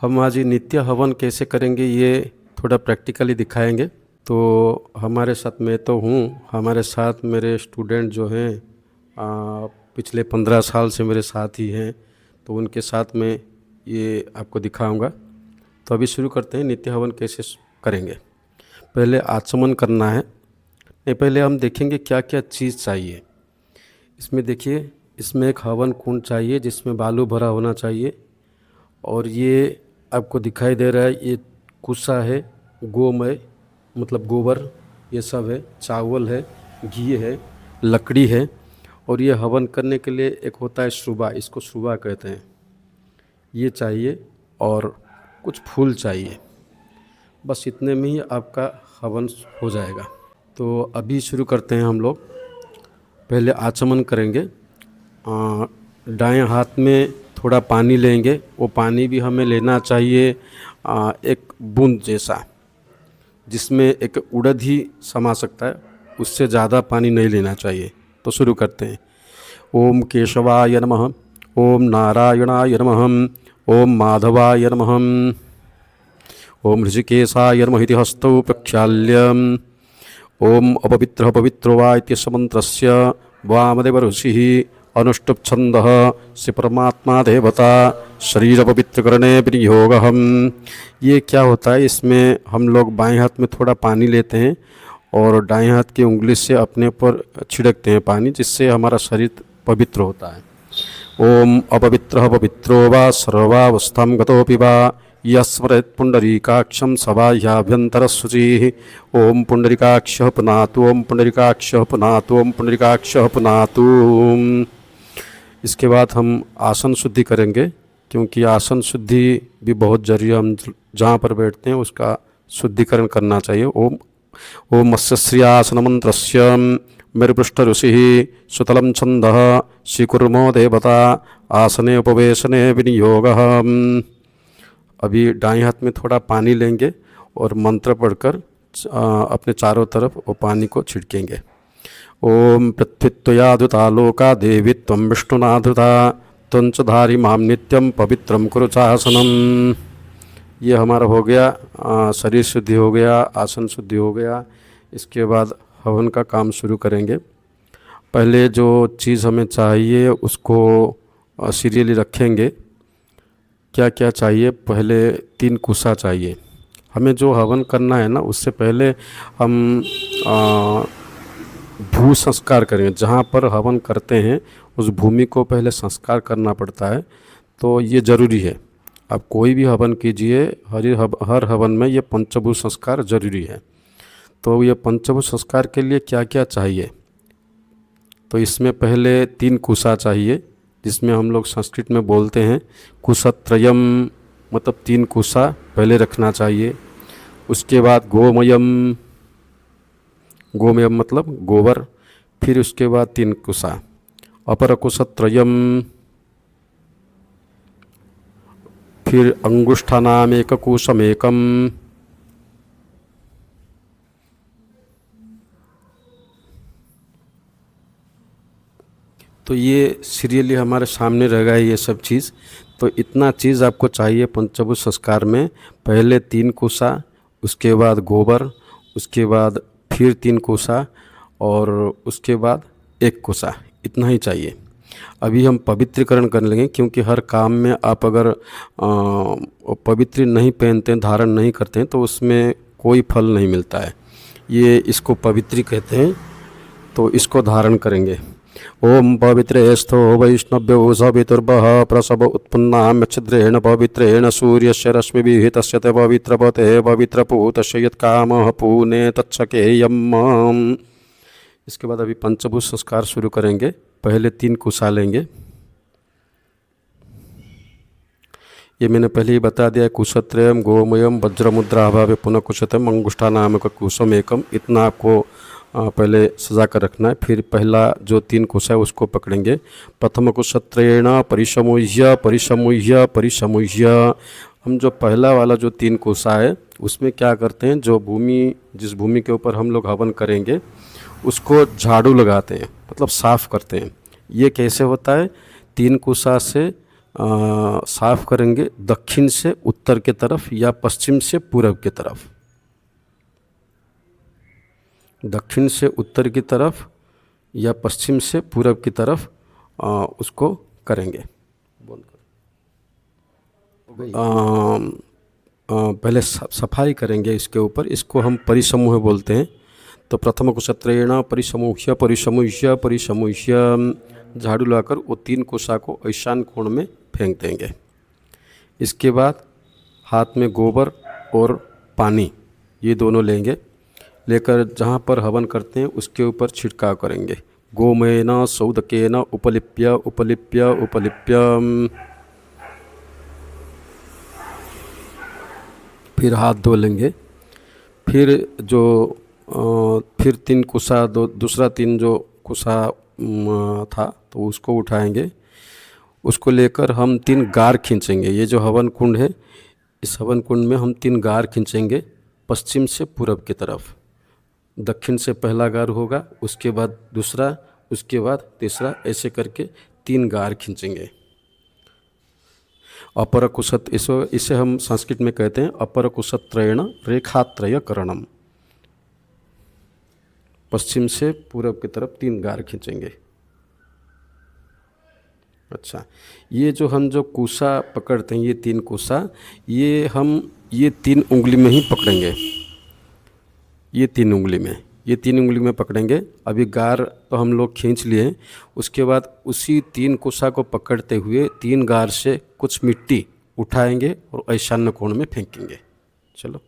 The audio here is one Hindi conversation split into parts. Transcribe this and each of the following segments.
हम आज ये नित्य हवन कैसे करेंगे ये थोड़ा प्रैक्टिकली दिखाएंगे। तो हमारे साथ मैं तो हूँ, हमारे साथ मेरे स्टूडेंट जो हैं पिछले 15 साल से मेरे साथ ही हैं, तो उनके साथ मैं ये आपको दिखाऊंगा। तो अभी शुरू करते हैं नित्य हवन कैसे करेंगे। पहले आचमन करना है। नहीं, पहले हम देखेंगे क्या क्या चीज़ चाहिए। इसमें देखिए, इसमें एक हवन कुंड चाहिए जिसमें बालू भरा होना चाहिए। और ये आपको दिखाई दे रहा है, ये कुसा है, गोमय मतलब गोबर, ये सब है, चावल है, घी है, लकड़ी है। और ये हवन करने के लिए एक होता है श्रुबा, इसको श्रुबा कहते हैं, ये चाहिए। और कुछ फूल चाहिए। बस इतने में ही आपका हवन हो जाएगा। तो अभी शुरू करते हैं हम लोग। पहले आचमन करेंगे। दाएं हाथ में थोड़ा पानी लेंगे। वो पानी भी हमें लेना चाहिए एक बूंद जैसा, जिसमें एक उड़द ही समा सकता है, उससे ज़्यादा पानी नहीं लेना चाहिए। तो शुरू करते हैं। ओम केशवाय नमः, ओम नारायणाय नमः, ओम माधवाय नमः, ओम ऋषिकेशाय नमः इति हस्तौ प्रक्षाल्य ओम अपवित्रः पवित्रो वा इत्यस्य मन्त्रस्य वामदेव ऋषिः अनुष्टुप् छन्दः से परमात्मा देवता शरीर पवित्रकरणे विनियोगहम्। ये क्या होता है, इसमें हम लोग बाएं हाथ में थोड़ा पानी लेते हैं और दाएं हाथ की उंगली से अपने ऊपर छिड़कते हैं पानी, जिससे हमारा शरीर पवित्र होता है। ओम अपवित्रः पवित्रो वा सर्वावस्थां गतोऽपि वा यस्मरेत् पुण्डरीकाक्षं सबाह्याभ्यन्तरशुचिः। ओम पुण्डरीकाक्षः पुनातु, ओम पुण्डरीकाक्षः पुनातु, ओम पुण्डरीकाक्षः पुनातु। इसके बाद हम आसन शुद्धि करेंगे, क्योंकि आसन शुद्धि भी बहुत जरूरी है। हम जहाँ पर बैठते हैं उसका शुद्धिकरण करना चाहिए। ओम ओम मत्स्य श्रियासन मंत्रस्य मेरुपृष्ठ ऋषिः सुतलं छन्दः स्वीकुर्मो देवता आसने उपवेशने विनियोगः। अभी दाएं हाथ में थोड़ा पानी लेंगे और मंत्र पढ़कर अपने चारों तरफ वो पानी को छिड़केंगे। ओम पृथ्वीत्वया धृता लोका देवी त्वं विष्णुना धृता त्वं च धारि मां नित्यं पवित्रं कुरु चासनम्। ये हमारा हो गया, शरीर शुद्धि हो गया, आसन शुद्धि हो गया। इसके बाद हवन का काम शुरू करेंगे। पहले जो चीज़ हमें चाहिए उसको सीरियली रखेंगे। क्या क्या चाहिए, पहले 3 कुसा चाहिए। हमें जो हवन करना है ना, उससे पहले हम भू संस्कार करेंगे। जहाँ पर हवन करते हैं उस भूमि को पहले संस्कार करना पड़ता है, तो ये ज़रूरी है। आप कोई भी हवन कीजिए, हर हवन में ये पंचभूत संस्कार ज़रूरी है। तो ये पंचभूत संस्कार के लिए क्या क्या चाहिए, तो इसमें पहले 3 कुसा चाहिए, जिसमें हम लोग संस्कृत में बोलते हैं कुशत्रयम, मतलब 3 कुसा पहले रखना चाहिए। उसके बाद गोमयम, गोमयम मतलब गोबर। फिर उसके बाद 3 कुसा अपर कुशत्रयम। फिर अंगुष्ठानामेक कुशमेकम। तो ये सीरियली हमारे सामने रहेगा ये सब चीज़। तो इतना चीज़ आपको चाहिए पंचभूत संस्कार में। पहले 3 कुसा, उसके बाद गोबर, उसके बाद फिर 3 कुसा और उसके बाद 1 कुसा, इतना ही चाहिए। अभी हम पवित्रीकरण कर लेंगे, क्योंकि हर काम में आप अगर पवित्र नहीं पहनते हैं, धारण नहीं करते हैं, तो उसमें कोई फल नहीं मिलता है। ये इसको पवित्री कहते हैं। तो इसको धारण करेंगे। ओम पवित्रेस्थो वैष्णव्यो सवितुर्वः प्रसव उत्पन्नां छिद्रेण पवित्रेण सूर्यस्य रश्मिभिः तस्य ते पवित्रपते पवित्रपूतस्य यत्कामः पूने तत्सकेयम्। इसके बाद अभी पंचभूत संस्कार शुरू करेंगे। पहले 3 कुसा लेंगे। ये मैंने पहले ही बता दिया, कुशत्रयम गोमयम वज्रमुद्रा अभावे पुनः कुशतम अंगुष्ठा नामक कुसम एकम। इतना आपको पहले सजा कर रखना है। फिर पहला जो 3 कुसा है उसको पकड़ेंगे। प्रथम कुशत्रेण परिसमुह्य परिसमुह्य परिसमुह्य। हम जो पहला वाला जो 3 कुसा है उसमें क्या करते हैं, जो भूमि, जिस भूमि के ऊपर हम लोग हवन करेंगे उसको झाड़ू लगाते हैं, मतलब साफ़ करते हैं। ये कैसे होता है, 3 कुसा से साफ करेंगे दक्षिण से उत्तर के तरफ या पश्चिम से पूरब की तरफ। दक्षिण से उत्तर की तरफ या पश्चिम से पूरब की तरफ उसको करेंगे। पहले सफाई करेंगे इसके ऊपर। इसको हम परिसमूह बोलते हैं। तो प्रथम कुशत्रेण परिसमूह्य परिसमूह्य परिसमूह्य झाड़ू लाकर वो 3 कुशा को ईशान कोण में फेंक देंगे। इसके बाद हाथ में गोबर और पानी ये दोनों लेंगे, लेकर जहाँ पर हवन करते हैं उसके ऊपर छिड़काव करेंगे। गोमयेन सौदकेन उपलिप्य उपलिप्य उपलिप्य। फिर हाथ धो लेंगे। फिर फिर 3 कुशा दूसरा 3 जो कुशा था तो उसको उठाएंगे। उसको लेकर हम 3 गार खींचेंगे। ये जो हवन कुंड है, इस हवन कुंड में हम 3 गार खींचेंगे पश्चिम से पूरब की तरफ। दक्षिण से पहला गार होगा, उसके बाद दूसरा, उसके बाद तीसरा, ऐसे करके 3 गार खींचेंगे। अपर कुशत, इसे हम संस्कृत में कहते हैं अपर कुशत्रयण रेखात्रय करणम। पश्चिम से पूरब की तरफ 3 गार खींचेंगे। अच्छा, ये जो कुशा पकड़ते हैं, ये 3 कुशा, ये हम 3 उंगली में ही पकड़ेंगे। ये 3 उंगली में पकड़ेंगे। अभी गार तो हम लोग खींच लिए। उसके बाद उसी 3 कुशा को पकड़ते हुए 3 गार से कुछ मिट्टी उठाएंगे और ईशान्य कोण में फेंकेंगे। चलो,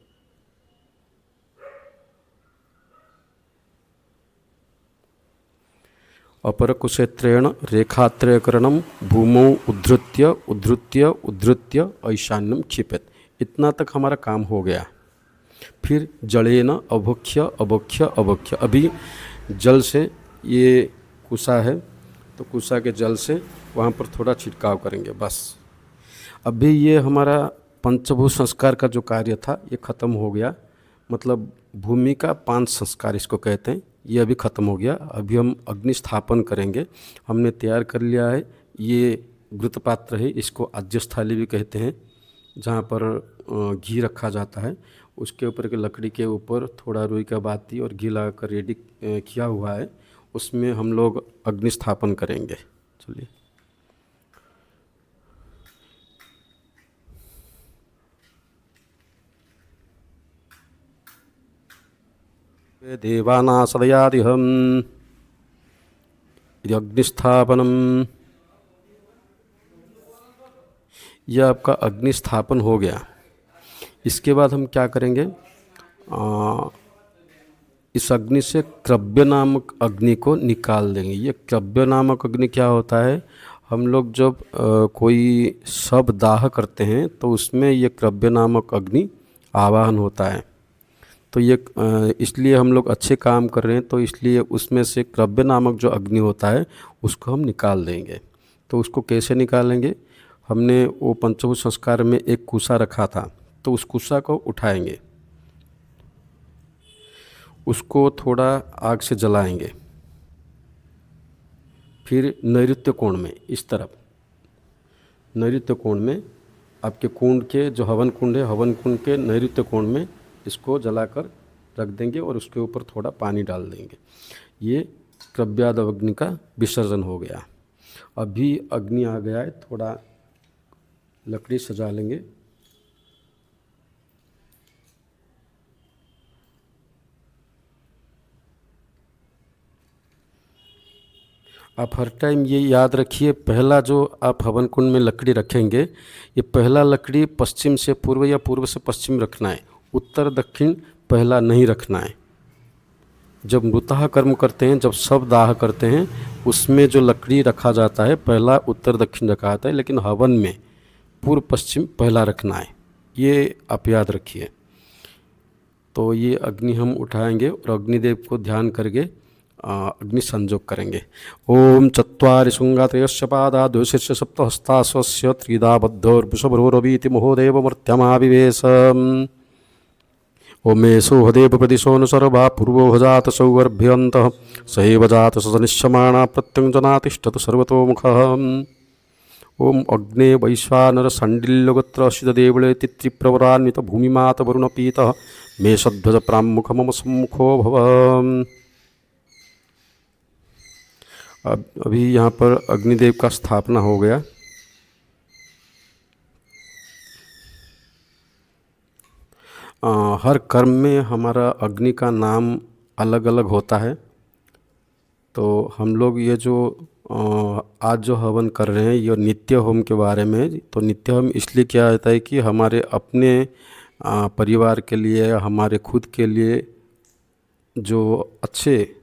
अपर कुशेत्रेण रेखात्रयकरणम भूमौ उद्धृत्य उद्धृत्य उद्धृत्य ईशान्यम क्षिपेत। इतना तक हमारा काम हो गया। फिर जलेन अभोक्ष्य अभोक्ष्य अभोक्ष्य। अभी जल से, ये कुशा है तो कुशा के जल से वहाँ पर थोड़ा छिड़काव करेंगे, बस। अभी ये हमारा पंचभूत संस्कार का जो कार्य था ये ख़त्म हो गया। मतलब भूमि का 5 संस्कार इसको कहते हैं, ये अभी ख़त्म हो गया। अभी हम अग्नि स्थापन करेंगे। हमने तैयार कर लिया है। ये घृत पात्र है, इसको आज्यस्थाली भी कहते हैं, जहाँ पर घी रखा जाता है। उसके ऊपर के लकड़ी के ऊपर थोड़ा रुई का बाती और घी लगाकर रेडी किया हुआ है। उसमें हम लोग अग्नि स्थापन करेंगे। चलिए, देवानासदयादिहम् इति अग्निस्थापनम। यह आपका अग्नि स्थापन हो गया। इसके बाद हम क्या करेंगे, इस अग्नि से क्रव्य नामक अग्नि को निकाल देंगे। ये क्रव्य नामक अग्नि क्या होता है, हम लोग जब कोई शव दाह करते हैं तो उसमें ये क्रव्य नामक अग्नि आवाहन होता है। तो ये इसलिए हम लोग अच्छे काम कर रहे हैं, तो इसलिए उसमें से क्रव्य नामक जो अग्नि होता है उसको हम निकाल देंगे। तो उसको कैसे निकालेंगे, हमने वो पंचभूत संस्कार में एक कुशा रखा था, तो उस कुशा को उठाएंगे, उसको थोड़ा आग से जलाएंगे। फिर नैऋत्य कोण में, इस तरफ नैऋत्य कोण में, आपके कुंड के जो हवन कुंड है, हवन कुंड के नैऋत्य कोण में इसको जलाकर रख देंगे और उसके ऊपर थोड़ा पानी डाल देंगे। ये क्रव्याद अग्नि का विसर्जन हो गया। अभी अग्नि आ गया है, थोड़ा लकड़ी सजा लेंगे। आप हर टाइम ये याद रखिए, पहला जो आप हवन कुंड में लकड़ी रखेंगे, ये पहला लकड़ी पश्चिम से पूर्व या पूर्व से पश्चिम रखना है, उत्तर दक्षिण पहला नहीं रखना है। जब मृतः कर्म करते हैं, जब शव दाह करते हैं, उसमें जो लकड़ी रखा जाता है पहला उत्तर दक्षिण रखा जाता है, लेकिन हवन में पूर्व पश्चिम पहला रखना है। ये आप याद रखिए। तो ये अग्नि हम उठाएंगे और अग्निदेव को ध्यान करके अग्नि संजोग करेंगे। ओम चत्वारि शुंगात्रयस्य पादा द्विशीर्ष सप्तहस्ता स्वस्य त्रिदा बद्धोर्वृषभरोरवीति महोदेव मर्त्यमाविवेश। ओमेशो हदेव प्रतिशोऽनुसर्वा पूर्वो हजात सौगर्भ्यन्तः सहैव जात सनिश्यमाणा प्रत्यञ्जनातिष्ठतु सर्वतोमुखः। ओम अग्ने वैश्वानर सांडिल्यगोत्र सिद्धदेवले तित्रिप्रवरान्वित भूमिमात वरुणपीत मेषध्वज प्रामुख मम सम्मुखो भव। अब अभी यहाँ पर अग्निदेव का स्थापना हो गया। हर कर्म में हमारा अग्नि का नाम अलग अलग होता है। तो हम लोग ये जो आज जो हवन कर रहे हैं ये नित्य होम के बारे में। तो नित्य होम इसलिए किया जाता है कि हमारे अपने परिवार के लिए, हमारे खुद के लिए जो अच्छे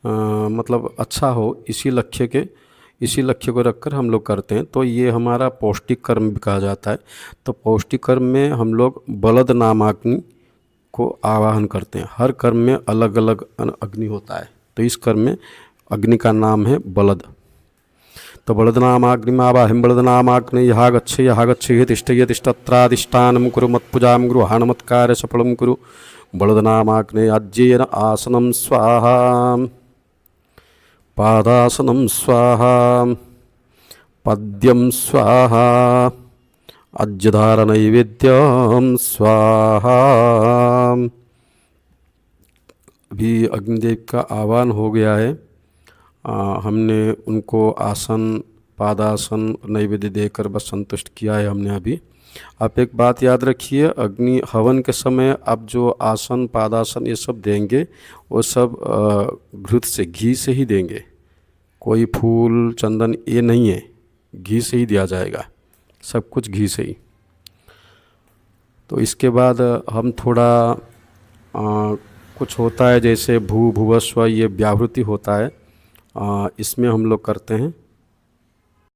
मतलब अच्छा हो, इसी लक्ष्य को रखकर हम लोग करते हैं। तो ये हमारा पौष्टिक कर्म भी कहा जाता है। तो पौष्टिक कर्म में हम लोग बलद नामाग्नि को आवाहन करते हैं। हर कर्म में अलग अलग अग्नि होता है। तो इस कर्म में अग्नि का नाम है बलद। तो बलदनामाग्निमावाहिं बलदनामाग्नि यहा गच्छ ये तिष्ठत्राधिष्ठानं कुरु मत्पूजां गृहाण मत्कार्य सफलं कुरु बलदनामाग्ने आज्येन आसनं स्वाहा पादासनं स्वाहा पद्यं स्वाहा आज्यधारनैवेद्यं स्वाहा। अभी अग्निदेव का आह्वान हो गया है। हमने उनको आसन, पादासन, नैवेद्य देकर बस संतुष्ट किया है हमने अभी। आप एक बात याद रखिए, अग्नि हवन के समय आप जो आसन, पादासन ये सब देंगे वो सब घृत से, घी से ही देंगे। कोई फूल, चंदन ये नहीं है, घी से ही दिया जाएगा, सब कुछ घी से ही। तो इसके बाद हम थोड़ा कुछ होता है जैसे भूभुवस्व, ये व्याहृति होता है, इसमें हम लोग करते हैं।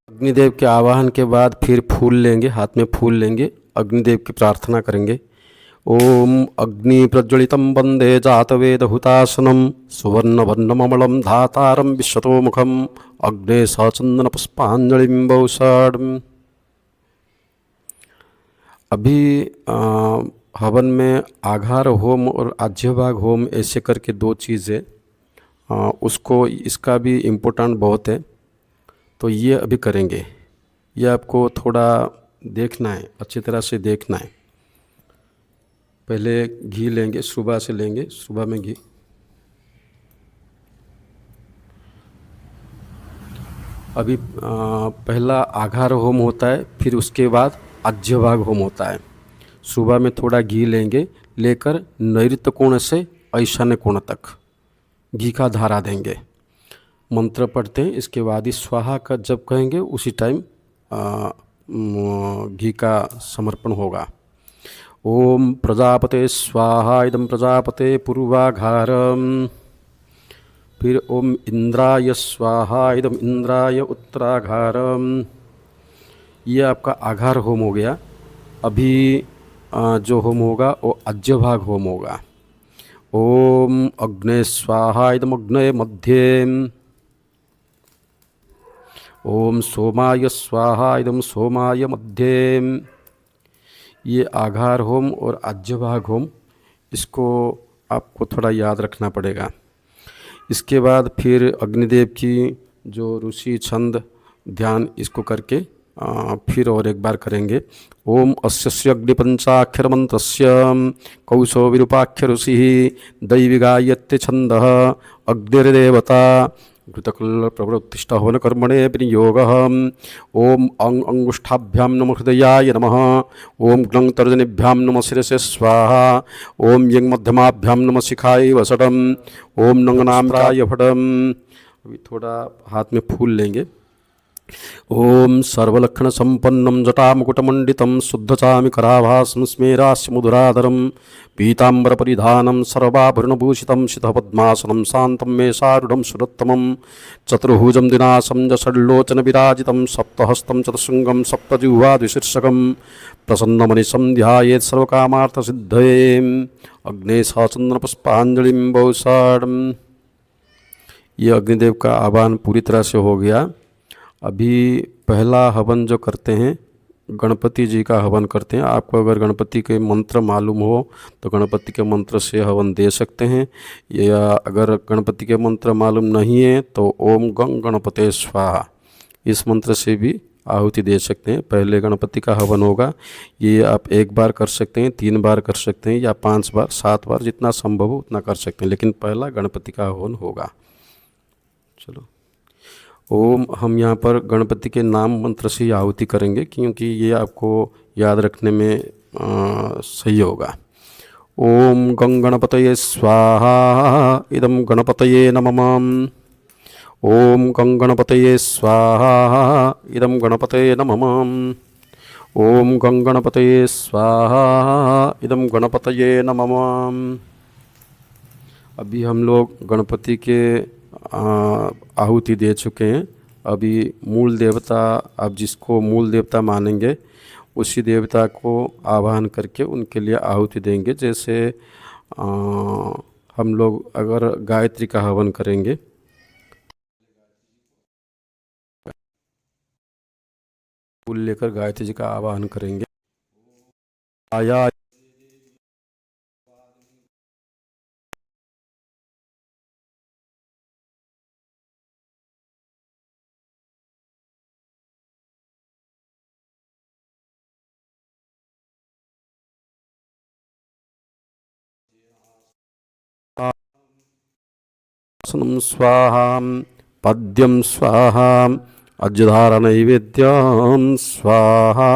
अग्निदेव के आवाहन के बाद फिर फूल लेंगे, हाथ में फूल लेंगे, अग्निदेव की प्रार्थना करेंगे। ओम अग्नि प्रज्वलितं वंदे जातवेद हुतासनं सुवर्णवर्णममलं धातारं विश्वतोमुखं अग्ने सचंदन पुष्पांजलिं बहुषाढं। अभी हवन में आघार होम और आज्यभाग होम ऐसे करके दो चीज़ें, उसको इसका भी इम्पोर्टेंट बहुत है। तो ये अभी करेंगे। ये आपको थोड़ा देखना है, अच्छी तरह से देखना है। पहले घी लेंगे, सुबह से लेंगे, सुबह में घी। अभी पहला आघार होम होता है, फिर उसके बाद आज्यभाग होम होता है। सुबह में थोड़ा घी लेंगे, लेकर नैऋत्य कोण से ईशान्य कोण तक घी का धारा देंगे। मंत्र पढ़ते हैं, इसके बाद ही स्वाहा का जब कहेंगे उसी टाइम घी का समर्पण होगा। ओम प्रजापते स्वाहा इदं प्रजापते पूर्वाघारम। फिर ओम इंद्राय स्वाहा इदं इंद्राय उत्तराघारम। ये आपका आघार होम हो गया। अभी जो होम होगा वो आज्यभाग होम होगा। ओम अग्ने स्वाहा इदं अग्ने मध्ये। ओम सोमाय स्वाहा इदं सोमाय मध्ये। ये आघार होम और आज्यभाग होम, इसको आपको थोड़ा याद रखना पड़ेगा। इसके बाद फिर अग्निदेव की जो ऋषि छंद ध्यान, इसको करके फिर और एक बार करेंगे। ओम अस्यस्य अग्निपंचाक्षर मंत्रस्य कौशो विरूपाख्य ऋषि दैवी गायत्य छंदः अग्निर्देवता घृतकल प्रवृत्तिष्ठ हवन कर्मणे विनियोगः। ओम अंगुष्ठाभ्यां नमः हृदयाय नमः। ओम ग्लं तर्जनीभ्यां नमः शिरसे स्वाहा। ओम यंग मध्यमाभ्यां नमः शिखाय वसटम। ओम नंगनाम्राय फटम। अभी थोड़ा हाथ में फूल लेंगे। ओम सर्वलक्षण संपन्नं जटामुकुटमंडितं शुद्धचामि कराभासं स्मेरास्य मुदुराधरं पीतांबर परिधानं सर्वाभरणभूषितं शितपद्मासनं शान्तं मेषारूढं सुरत्तमं चतुर्भुजं दिनासं जषड्लोचन विराजितं सप्तहस्तं चतुशृंगं सप्तजिह्वा द्विशीर्षकं प्रसन्नमनिशं ध्यायेत् सर्वकामार्थसिद्धये। अग्ने सचंदन पुष्पांजलिं बहुषाढं। ये अग्निदेव का आह्वान पूरी तरह से हो गया। अभी पहला हवन जो करते हैं, गणपति जी का हवन करते हैं। आपको अगर गणपति के मंत्र मालूम हो तो गणपति के मंत्र से हवन दे सकते हैं, या अगर गणपति के मंत्र मालूम नहीं है तो ओम गंग गणपते स्वाहा, इस मंत्र से भी आहुति दे सकते हैं। पहले गणपति का हवन होगा, ये आप 1 बार कर सकते हैं, 3 बार कर सकते हैं या 5 बार, 7 बार, जितना संभव हो उतना कर सकते हैं, लेकिन पहला गणपति का हवन होगा। चलो, ओम, हम यहाँ पर गणपति के नाम मंत्र से आहुति करेंगे क्योंकि ये आपको याद रखने में सही होगा। ओम गं गणपतये स्वाहा इदं गणपतये नमः। ओम गं गणपतये स्वाहा इदं गणपतये नमः। ओम गं गणपतये स्वाहा इदं गणपतये नमः। अभी हम लोग गणपति के आहुति दे चुके हैं। अभी मूल देवता, आप जिसको मूल देवता मानेंगे उसी देवता को आवाहन करके उनके लिए आहुति देंगे। जैसे हम लोग अगर गायत्री का हवन करेंगे, फूल लेकर गायत्री जी का आवाहन करेंगे। आया स्वाहा, पद्यम स्वाहा, अज्धार नैवेद्यम स्वाहा।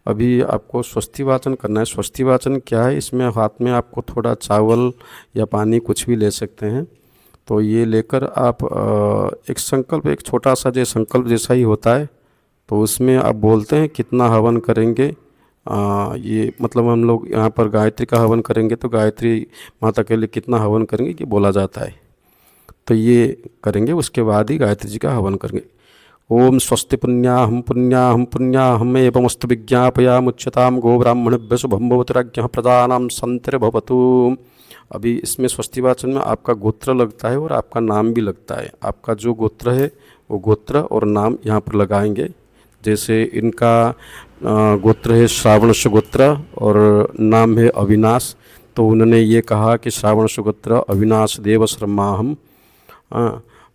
अभी आपको स्वस्ति वाचन करना है। स्वस्ति वाचन क्या है, इसमें हाथ में आपको थोड़ा चावल या पानी कुछ भी ले सकते हैं। तो ये लेकर आप एक संकल्प, एक छोटा सा जो संकल्प जैसा ही होता है, तो उसमें आप बोलते हैं कितना हवन करेंगे। ये मतलब हम लोग यहाँ पर गायत्री का हवन करेंगे तो गायत्री माता के लिए कितना हवन करेंगे ये बोला जाता है। तो ये करेंगे, उसके बाद ही गायत्री जी का हवन करेंगे। ओम स्वस्ति पुण्याहम पुण्याहम एवमस्तु विज्ञापयामुच्यताम गो ब्राह्मणेभ्यो शुभम भवतु प्रदानाम संतिर्भवतु। अभी इसमें स्वस्ति वाचन में आपका गोत्र लगता है और आपका नाम भी लगता है। आपका जो गोत्र है वो गोत्र और नाम यहाँ पर लगाएंगे। जैसे इनका गोत्र है श्रावणश गोत्र और नाम है अविनाश, तो उन्होंने ये कहा कि श्रावणश गोत्र अविनाश देव शर्माहम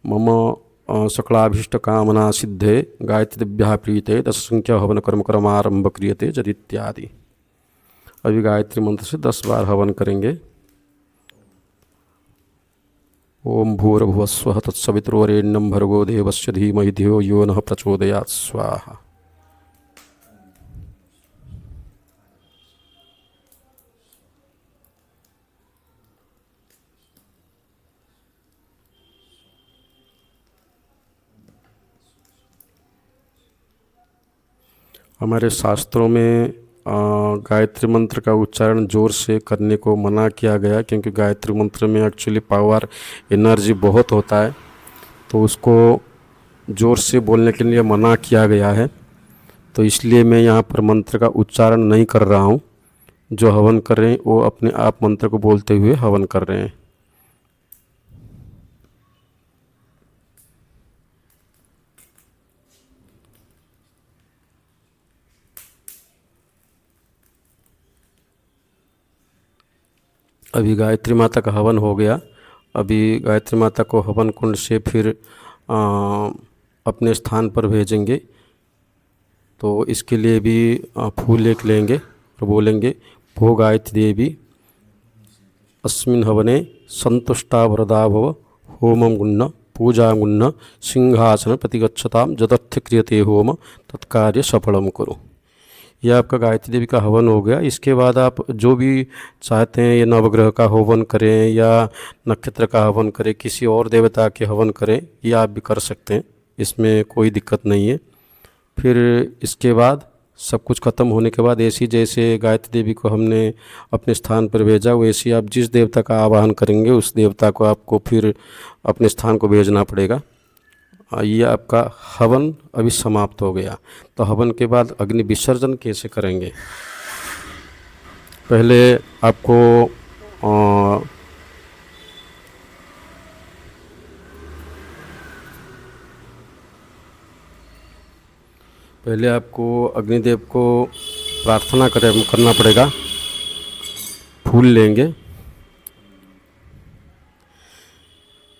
मम सकलाभीष्ट कामना सिद्धे गायत्री दिव्या प्रीते दश संख्या हवन कर्म कर्मारंभ क्रियते जद इत्यादि। अभी गायत्री मंत्र से 10 बार हवन करेंगे। ओम भूर्भुवस्वः तत्सवितुर्वरेण्यं भर्गो देवस्य धीमहि धियो यो नः प्रचोदयात् स्वाहा। हमारे शास्त्रों में गायत्री मंत्र का उच्चारण ज़ोर से करने को मना किया गया, क्योंकि गायत्री मंत्र में एक्चुअली पावर, एनर्जी बहुत होता है, तो उसको ज़ोर से बोलने के लिए मना किया गया है। तो इसलिए मैं यहाँ पर मंत्र का उच्चारण नहीं कर रहा हूँ। जो हवन कर रहे हैं वो अपने आप मंत्र को बोलते हुए हवन कर रहे हैं। अभी गायत्री माता का हवन हो गया। अभी गायत्री माता को हवन कुंड से फिर अपने स्थान पर भेजेंगे। तो इसके लिए भी फूल एक लेंगे और बोलेंगे, भो गायत्री देवी अस्मिन् हवने संतुष्टा वरदा भव होमं गुण्न पूजा गुण्न सिंहासन प्रतिगच्छताम जदर्थ क्रियते होम तत्कार्य सफलम करो। यह आपका गायत्री देवी का हवन हो गया। इसके बाद आप जो भी चाहते हैं, ये नवग्रह का हवन करें या नक्षत्र का हवन करें, किसी और देवता के हवन करें, ये आप भी कर सकते हैं, इसमें कोई दिक्कत नहीं है। फिर इसके बाद सब कुछ ख़त्म होने के बाद ऐसी जैसे गायत्री देवी को हमने अपने स्थान पर भेजा, वैसे आप जिस देवता का आवाहन करेंगे उस देवता को आपको फिर अपने स्थान को भेजना पड़ेगा। ये आपका हवन अभी समाप्त हो गया। तो हवन के बाद अग्नि विसर्जन कैसे करेंगे? पहले आपको अग्निदेव को प्रार्थना करना पड़ेगा। फूल लेंगे,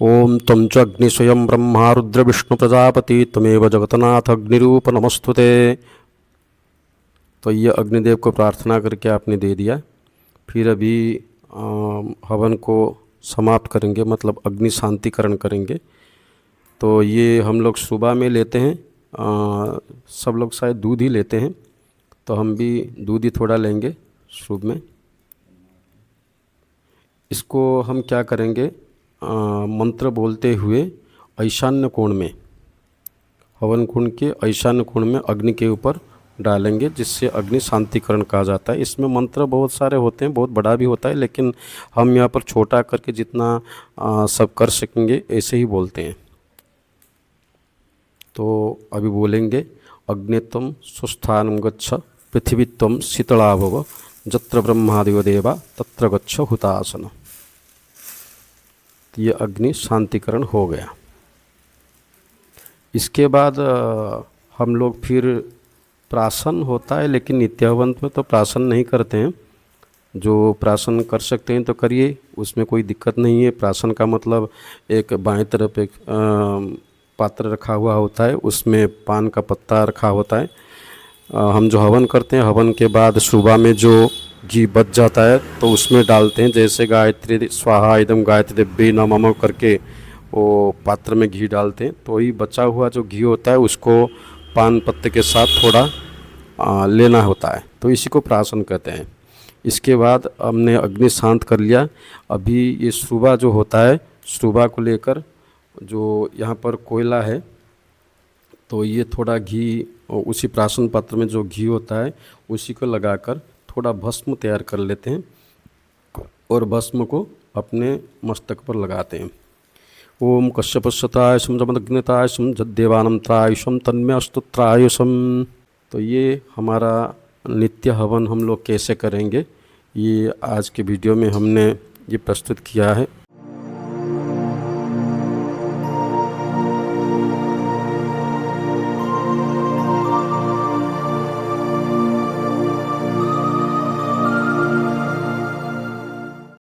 ओम त्वं च अग्नि स्वयं ब्रह्मा रुद्र विष्णु प्रजापति त्वमेव जगतनाथ अग्निरूप नमस्तुते। तो ये अग्निदेव को प्रार्थना करके आपने दे दिया। फिर अभी हवन को समाप्त करेंगे, मतलब अग्नि शांतिकरण करेंगे। तो ये हम लोग सुबह में लेते हैं, सब लोग शायद दूध ही लेते हैं, तो हम भी दूध ही थोड़ा लेंगे सुबह में। इसको हम क्या करेंगे, मंत्र बोलते हुए ईशान्य कोण में, हवन कुंड के ईशान्य कोण में अग्नि के ऊपर डालेंगे, जिससे अग्नि शांतिकरण कहा जाता है। इसमें मंत्र बहुत सारे होते हैं, बहुत बड़ा भी होता है, लेकिन हम यहाँ पर छोटा करके जितना सब कर सकेंगे ऐसे ही बोलते हैं। तो अभी बोलेंगे अग्नित्वं सुस्थानं गच्छ पृथिवीत्वं शीतला भव जत्र ब्रह्मादिव देवा तत्र गच्छ हुतासन। ये अग्नि शांतिकरण हो गया। इसके बाद हम लोग फिर प्राशन होता है, लेकिन नित्यावन में तो प्राशन नहीं करते हैं। जो प्राशन कर सकते हैं तो करिए, उसमें कोई दिक्कत नहीं है। प्राशन का मतलब एक बाएं तरफ एक पात्र रखा हुआ होता है, उसमें पान का पत्ता रखा होता है। हम जो हवन करते हैं, हवन के बाद सुबह में जो घी बच जाता है तो उसमें डालते हैं। जैसे गायत्री स्वाहा इदम गायत्री देवी नमः करके वो पात्र में घी डालते हैं, तो वही बचा हुआ जो घी होता है उसको पान पत्ते के साथ थोड़ा लेना होता है, तो इसी को प्राशन कहते हैं। इसके बाद हमने अग्नि शांत कर लिया। अभी ये सुबह जो होता है, सुबह को लेकर जो यहाँ पर कोयला है, तो ये थोड़ा घी उसी प्राशन पात्र में जो घी होता है उसी को लगाकर थोड़ा भस्म तैयार कर लेते हैं और भस्म को अपने मस्तक पर लगाते हैं। ओम कश्यपस्यताय समजमग्निताय समजदेवानम त्रायुषम तन्मे अस्तुत्रायुषम। तो ये हमारा नित्य हवन हम लोग कैसे करेंगे, ये आज के वीडियो में हमने ये प्रस्तुत किया है।